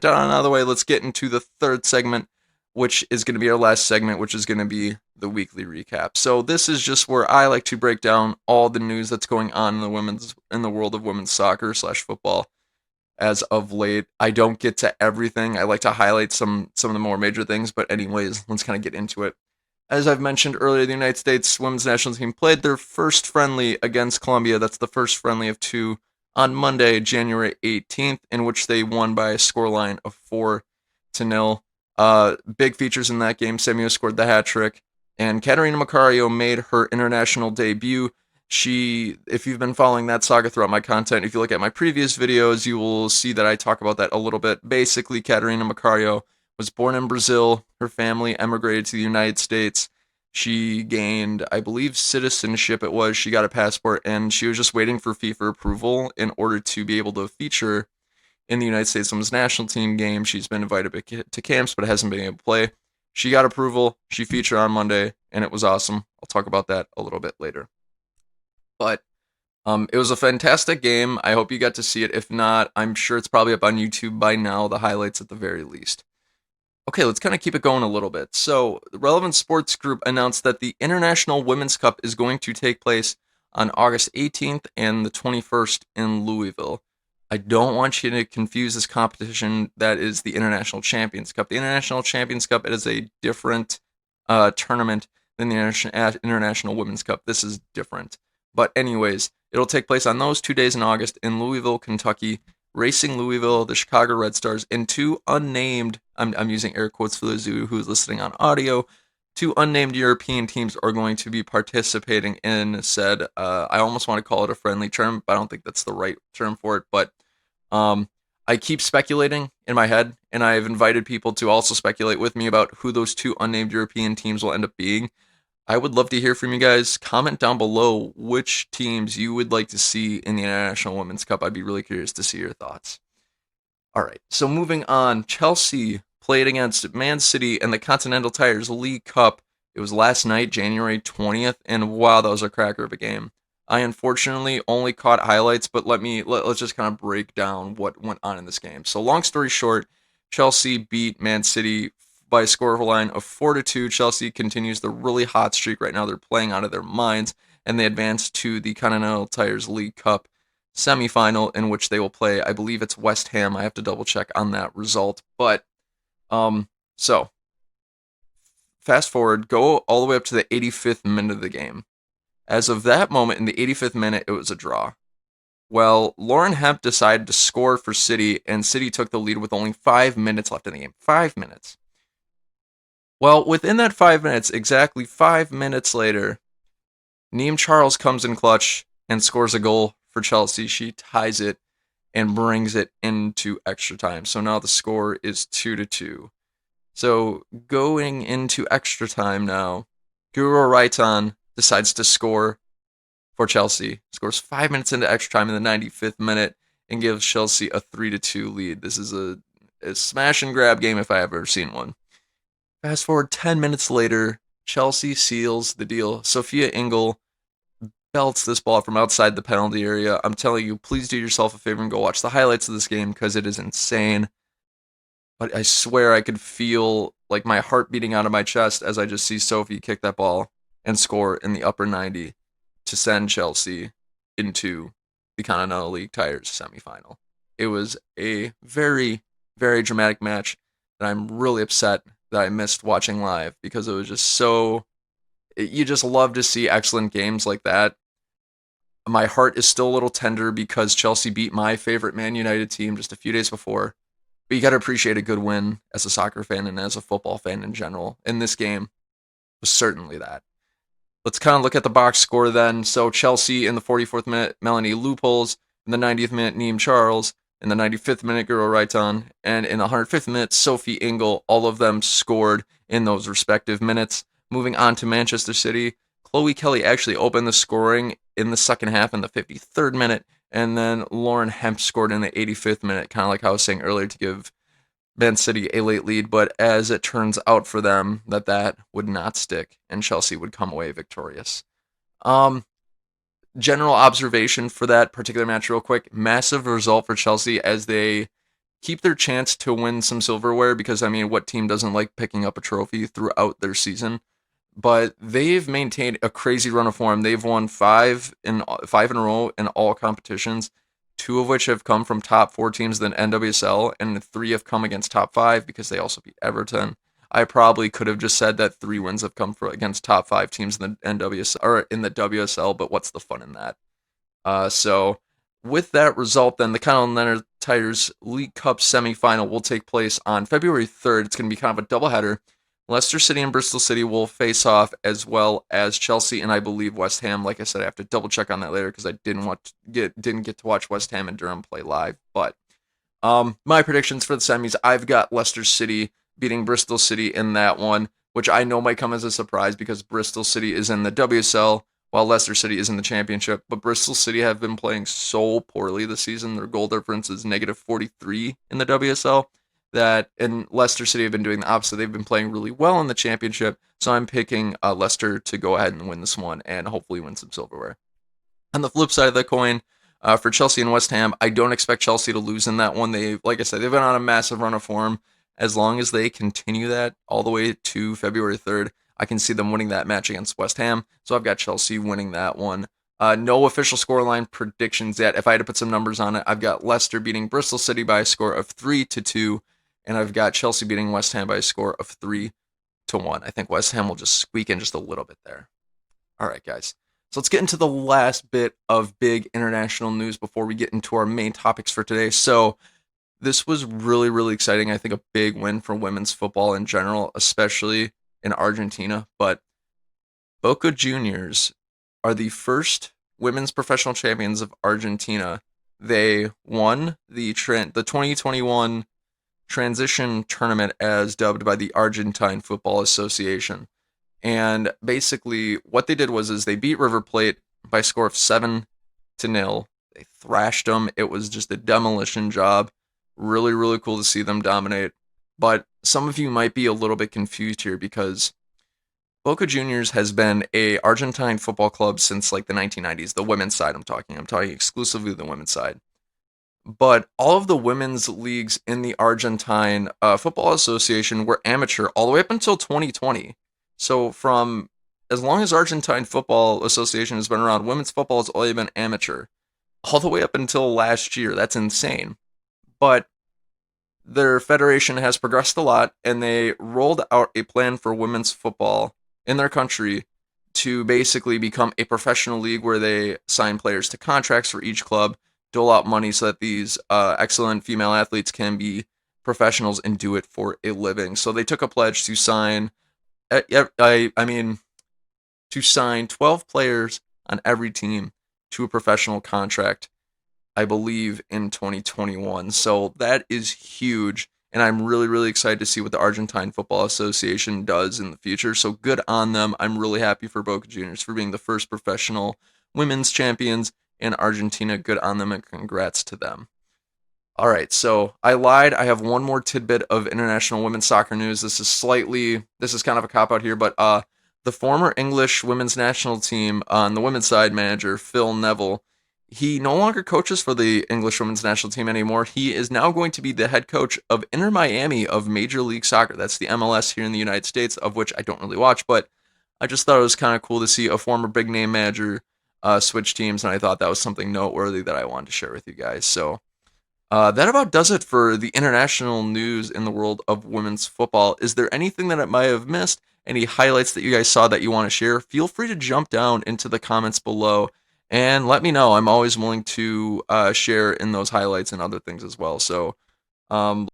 Done out of the way, let's get into the third segment, which is going to be our last segment, which is going to be the weekly recap. So this is just where I like to break down all the news that's going on in the world of women's soccer slash football as of late. I don't get to everything. I like to highlight some of the more major things, but anyways, let's kind of get into it. As I've mentioned earlier, the United States women's national team played their first friendly against Colombia. That's the first friendly of two on Monday, January 18th, in which they won by a scoreline of 4-0. Big features in that game. Samuel scored the hat trick, and Catarina Macario made her international debut. If you've been following that saga throughout my content, if you look at my previous videos, you will see that I talk about that a little bit. Basically, Catarina Macario was born in Brazil. Her family emigrated to the United States. She gained, I believe, citizenship. It was. She got a passport, and she was just waiting for FIFA approval in order to be able to feature in the United States Women's National Team game. She's been invited to camps, but hasn't been able to play. She got approval. She featured on Monday, and it was awesome. I'll talk about that a little bit later. But it was a fantastic game. I hope you got to see it. If not, I'm sure it's probably up on YouTube by now, the highlights at the very least. Okay, let's kind of keep it going a little bit. So, the Relevant Sports Group announced that the International Women's Cup is going to take place on August 18th and the 21st in Louisville. I don't want you to confuse this competition that is the International Champions Cup. The International Champions Cup is a different tournament than the International Women's Cup. This is different. But anyways, it'll take place on those 2 days in August in Louisville, Kentucky. Racing Louisville, the Chicago Red Stars, and two unnamed, I'm using air quotes for those who's listening on audio, two unnamed European teams are going to be participating in said, I almost want to call it a friendly term, but I don't think that's the right term for it, but I keep speculating in my head, and I've invited people to also speculate with me about who those two unnamed European teams will end up being. I would love to hear from you guys. Comment down below which teams you would like to see in the International Women's Cup. I'd be really curious to see your thoughts. All right, so moving on. Chelsea played against Man City in the Continental Tires League Cup. It was last night, January 20th, and wow, that was a cracker of a game. I unfortunately only caught highlights, but let's just kind of break down what went on in this game. So long story short, Chelsea beat Man City by a scoreline of 4-2. Chelsea continues the really hot streak right now. They're playing out of their minds, and they advance to the Continental Tires League Cup semifinal, in which they will play, I believe it's West Ham. I have to double check on that result. But so fast forward, go all the way up to the 85th minute of the game. As of that moment, in the 85th minute, it was a draw. Well, Lauren Hemp decided to score for City, and City took the lead with only 5 minutes left in the game. 5 minutes. Well, within that 5 minutes, exactly 5 minutes later, Neem Charles comes in clutch and scores a goal for Chelsea. She ties it and brings it into extra time. So now the score is 2-2. So going into extra time now, Guro Raitan decides to score for Chelsea. Scores 5 minutes into extra time in the 95th minute and gives Chelsea a 3-2 lead. This is a smash and grab game if I have ever seen one. Fast forward 10 minutes later, Chelsea seals the deal. Sophia Ingle belts this ball from outside the penalty area. I'm telling you, please do yourself a favor and go watch the highlights of this game because it is insane. But I swear I could feel like my heart beating out of my chest as I just see Sophie kick that ball and score in the upper 90 to send Chelsea into the Continental League Tires semifinal. It was a very, very dramatic match that I'm really upset that I missed watching live because it was just so. You just love to see excellent games like that. My heart is still a little tender because Chelsea beat my favorite Man United team just a few days before. But you got to appreciate a good win as a soccer fan and as a football fan in general. And this game was certainly that. Let's kind of look at the box score then. So Chelsea in the 44th minute, Melanie Loopholes. In the 90th minute, Neem Charles. In the 95th minute, Guro Raitan. And in the 105th minute, Sophie Ingle. All of them scored in those respective minutes. Moving on to Manchester City, Chloe Kelly actually opened the scoring in the second half in the 53rd minute. And then Lauren Hemp scored in the 85th minute, kind of like I was saying earlier, to give Man City a late lead. But as it turns out for them, that would not stick, and Chelsea would come away victorious. General observation for that particular match real quick. Massive result for Chelsea as they keep their chance to win some silverware because I mean, what team doesn't like picking up a trophy throughout their season? But they've maintained a crazy run of form. They've won five in a row in all competitions, two of which have come from top four teams in the NWSL, and three have come against top five because they also beat Everton. I probably could have just said that three wins have come against top five teams in the NWSL or in the WSL, but what's the fun in that? So with that result, then the Continental Leonard Tigers League Cup semifinal will take place on February 3rd. It's going to be kind of a doubleheader. Leicester City and Bristol City will face off, as well as Chelsea and I believe West Ham. Like I said, I have to double check on that later because I didn't get to watch West Ham and Durham play live. But my predictions for the semis, I've got Leicester City beating Bristol City in that one, which I know might come as a surprise because Bristol City is in the WSL while Leicester City is in the championship. But Bristol City have been playing so poorly this season. Their goal difference is negative 43 in the WSL. And Leicester City have been doing the opposite. They've been playing really well in the championship. So I'm picking Leicester to go ahead and win this one and hopefully win some silverware. On the flip side of the coin, for Chelsea and West Ham, I don't expect Chelsea to lose in that one. Like I said, they've been on a massive run of form. As long as they continue that all the way to February 3rd, I can see them winning that match against West Ham. So I've got Chelsea winning that one. No official scoreline predictions yet. If I had to put some numbers on it, I've got Leicester beating Bristol City by a score of 3-2, and I've got Chelsea beating West Ham by a score of 3-1. I think West Ham will just squeak in just a little bit there. All right, guys. So let's get into the last bit of big international news before we get into our main topics for today. So this was really, really exciting. I think a big win for women's football in general, especially in Argentina. But Boca Juniors are the first women's professional champions of Argentina. They won the 2021 transition tournament as dubbed by the Argentine Football Association. And basically what they did was they beat River Plate by a score of 7-0. They thrashed them. It was just a demolition job. Really, really cool to see them dominate. But some of you might be a little bit confused here because Boca Juniors has been a Argentine football club since like the 1990s. The women's side I'm talking exclusively the women's side. But all of the women's leagues in the Argentine Football Association were amateur all the way up until 2020. So from as long as Argentine Football Association has been around, women's football has only been amateur. All the way up until last year. That's insane. But their federation has progressed a lot, and they rolled out a plan for women's football in their country to basically become a professional league where they sign players to contracts for each club, dole out money so that these excellent female athletes can be professionals and do it for a living. So they took a pledge to sign to sign 12 players on every team to a professional contract, I believe, in 2021. So that is huge, and I'm really, really excited to see what the Argentine Football Association does in the future. So good on them. I'm really happy for Boca Juniors for being the first professional women's champions in Argentina. Good on them, and congrats to them. All right, so I lied. I have one more tidbit of international women's soccer news. This is kind of a cop out here, but the former English women's national team on the women's side manager, Phil Neville, he no longer coaches for the English women's national team anymore. He is now going to be the head coach of Inter Miami of Major League Soccer. That's the MLS here in the United States, of which I don't really watch, but I just thought it was kind of cool to see a former big name manager switch teams, and I thought that was something noteworthy that I wanted to share with you guys. So that about does it for the international news in the world of women's football. Is there anything that I might have missed? Any highlights that you guys saw that you want to share? Feel free to jump down into the comments below and let me know. I'm always willing to share in those highlights and other things as well. So